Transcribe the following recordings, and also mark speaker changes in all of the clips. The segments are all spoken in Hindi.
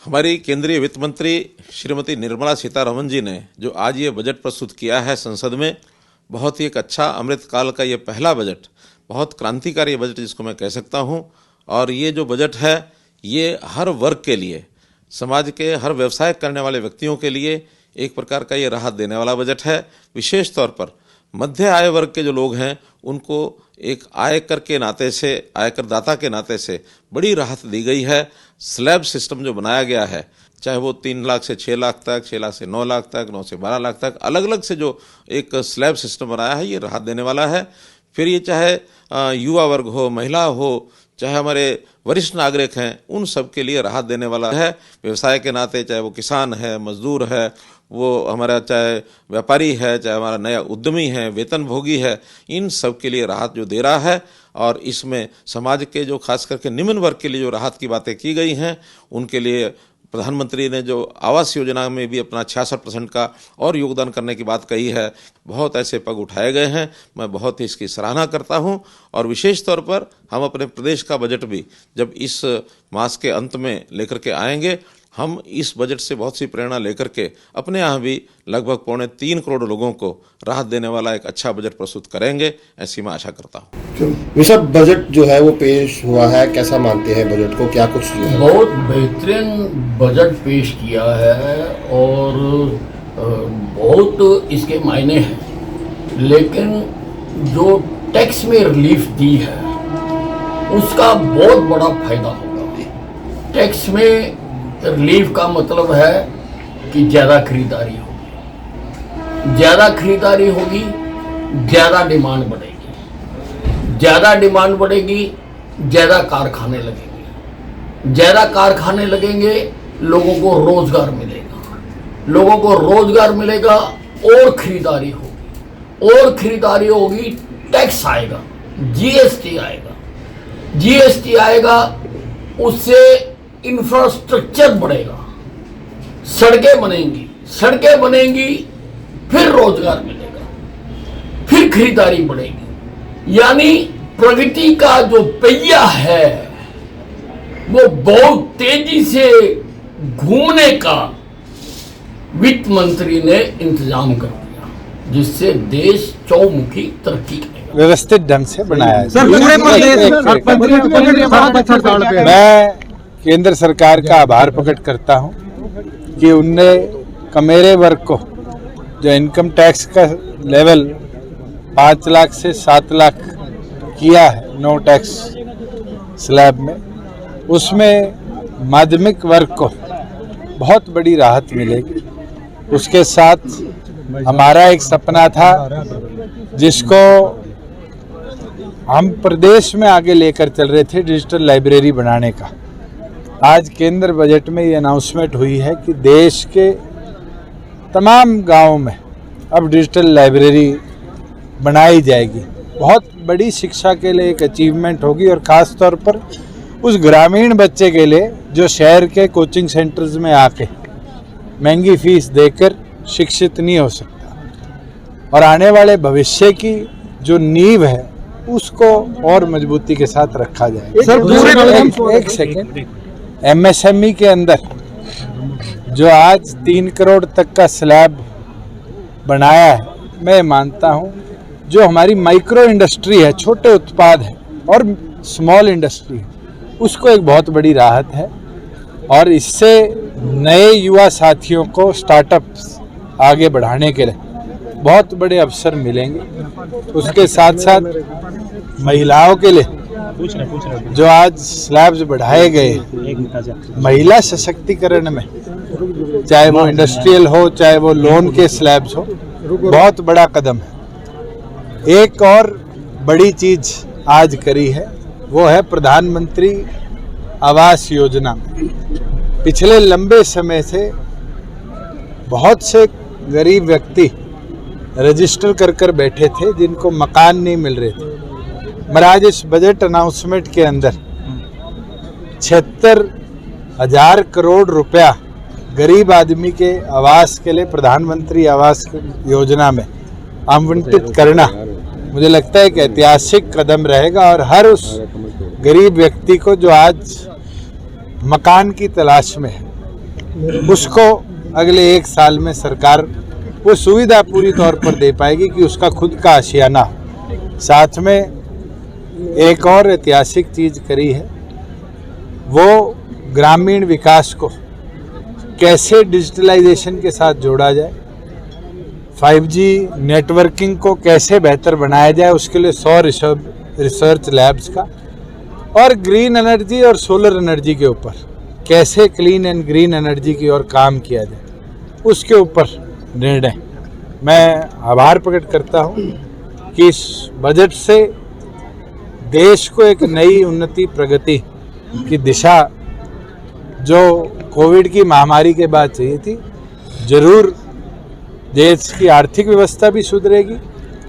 Speaker 1: हमारी केंद्रीय वित्त मंत्री श्रीमती निर्मला सीतारमण जी ने जो आज ये बजट प्रस्तुत किया है संसद में, बहुत ही एक अच्छा अमृतकाल का ये पहला बजट, बहुत क्रांतिकारी बजट जिसको मैं कह सकता हूँ। और ये जो बजट है ये हर वर्ग के लिए, समाज के हर व्यवसाय करने वाले व्यक्तियों के लिए एक प्रकार का ये राहत देने वाला बजट है। विशेष तौर पर मध्य आय वर्ग के जो लोग हैं उनको एक आयकर के नाते से, आयकरदाता के नाते से बड़ी राहत दी गई है। स्लैब सिस्टम जो बनाया गया है, चाहे वो 3 लाख से 6 लाख तक, 6 लाख से 9 लाख तक, 9 से 12 लाख तक, अलग अलग से जो एक स्लैब सिस्टम बनाया है, ये राहत देने वाला है। फिर ये चाहे युवा वर्ग हो, महिला हो, चाहे हमारे वरिष्ठ नागरिक हैं, उन सब के लिए राहत देने वाला है। व्यवसाय के नाते, चाहे वो किसान है, मजदूर है, वो हमारा चाहे व्यापारी है, चाहे हमारा नया उद्यमी है, वेतनभोगी है, इन सब के लिए राहत जो दे रहा है। और इसमें समाज के जो खास करके निम्न वर्ग के लिए जो राहत की बातें की गई हैं, उनके लिए प्रधानमंत्री ने जो आवास योजना में भी अपना 66% का और योगदान करने की बात कही है। बहुत ऐसे पग उठाए गए हैं, मैं बहुत ही इसकी सराहना करता हूं। और विशेष तौर पर हम अपने प्रदेश का बजट भी जब इस मास के अंत में लेकर के आएंगे, हम इस बजट से बहुत सी प्रेरणा लेकर के अपने यहाँ भी लगभग 3.25 करोड़ लोगों को राहत देने वाला एक अच्छा बजट प्रस्तुत करेंगे, ऐसी मैं आशा करता हूँ।
Speaker 2: विशा, बजट जो है वो पेश हुआ है, कैसा मानते हैं बजट को, क्या कुछ है?
Speaker 3: बहुत बेहतरीन बजट पेश किया है और बहुत इसके मायने हैं, लेकिन जो टैक्स में रिलीफ दी है उसका बहुत बड़ा फायदा होगा। टैक्स में रिलीफ का मतलब है कि ज़्यादा खरीदारी होगी, ज़्यादा खरीदारी होगी, ज़्यादा डिमांड बढ़ेगी, ज़्यादा डिमांड बढ़ेगी, ज़्यादा कारखाने लगेंगे, ज़्यादा कारखाने लगेंगे, लोगों को रोज़गार मिलेगा, लोगों को रोज़गार मिलेगा और खरीदारी होगी, और खरीदारी होगी, टैक्स आएगा, जीएसटी आएगा, जीएसटी आएगा, उससे इंफ्रास्ट्रक्चर बढ़ेगा, सड़कें बनेंगी, सड़कें बनेंगी, फिर रोजगार मिलेगा, फिर खरीदारी बढ़ेगी। यानी प्रगति का जो पहिया है वो बहुत तेजी से घूमने का वित्त मंत्री ने इंतजाम कर दिया, जिससे देश चौमुखी तरक्की करेगा।
Speaker 4: व्यवस्थित ढंग से बनाया है। मैं केंद्र सरकार का आभार प्रकट करता हूं कि उनने कमेरे वर्ग को जो इनकम टैक्स का लेवल 5 लाख से 7 लाख किया है नो टैक्स स्लैब में, उसमें माध्यमिक वर्ग को बहुत बड़ी राहत मिलेगी। उसके साथ हमारा एक सपना था जिसको हम प्रदेश में आगे लेकर चल रहे थे, डिजिटल लाइब्रेरी बनाने का। आज केंद्र बजट में ये अनाउंसमेंट हुई है कि देश के तमाम गांवों में अब डिजिटल लाइब्रेरी बनाई जाएगी। बहुत बड़ी शिक्षा के लिए एक अचीवमेंट होगी और ख़ास तौर पर उस ग्रामीण बच्चे के लिए जो शहर के कोचिंग सेंटर्स में आके महंगी फीस देकर शिक्षित नहीं हो सकता। और आने वाले भविष्य की जो नींव है उसको और मजबूती के साथ रखा जाए। एक सेकेंड, एमएसएमई के अंदर जो आज 3 करोड़ तक का स्लैब बनाया है, मैं मानता हूं जो हमारी माइक्रो इंडस्ट्री है, छोटे उत्पाद है और स्मॉल इंडस्ट्री है, उसको एक बहुत बड़ी राहत है। और इससे नए युवा साथियों को स्टार्टअप्स आगे बढ़ाने के लिए बहुत बड़े अवसर मिलेंगे। उसके साथ साथ महिलाओं के लिए जो आज स्लैब्स बढ़ाए गए, महिला सशक्तिकरण में, चाहे वो इंडस्ट्रियल हो, चाहे वो लोन के स्लैब्स हो, बहुत बड़ा कदम है। एक और बड़ी चीज आज करी है, वो है प्रधानमंत्री आवास योजना। पिछले लंबे समय से बहुत से गरीब व्यक्ति रजिस्टर कर बैठे थे जिनको मकान नहीं मिल रहे थे, मगर आज इस बजट अनाउंसमेंट के अंदर 76,000 करोड़ रुपया गरीब आदमी के आवास के लिए प्रधानमंत्री आवास योजना में आवंटित करना मुझे लगता है एक ऐतिहासिक कदम रहेगा। और हर उस गरीब व्यक्ति को जो आज मकान की तलाश में है, उसको अगले 1 साल में सरकार वो सुविधा पूरी तौर पर दे पाएगी कि उसका खुद का आशियाना हो। साथ में एक और ऐतिहासिक चीज़ करी है, वो ग्रामीण विकास को कैसे डिजिटलाइजेशन के साथ जोड़ा जाए, 5G नेटवर्किंग को कैसे बेहतर बनाया जाए, उसके लिए 100 रिसर्च लैब्स का, और ग्रीन एनर्जी और सोलर एनर्जी के ऊपर कैसे क्लीन एंड ग्रीन एनर्जी की ओर काम किया जाए, उसके ऊपर निर्णय। मैं आभार प्रकट करता हूँ कि इस बजट से देश को एक नई उन्नति प्रगति की दिशा जो कोविड की महामारी के बाद चाहिए थी, जरूर देश की आर्थिक व्यवस्था भी सुधरेगी,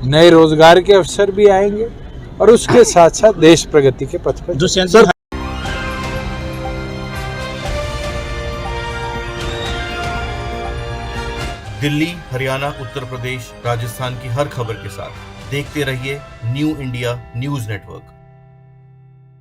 Speaker 4: नए रोजगार के अवसर भी आएंगे और उसके साथ साथ देश प्रगति के पथ पर।
Speaker 5: सर,
Speaker 6: दिल्ली, हरियाणा, उत्तर प्रदेश, राजस्थान की हर खबर के साथ देखते रहिए न्यू इंडिया न्यूज़ नेटवर्क।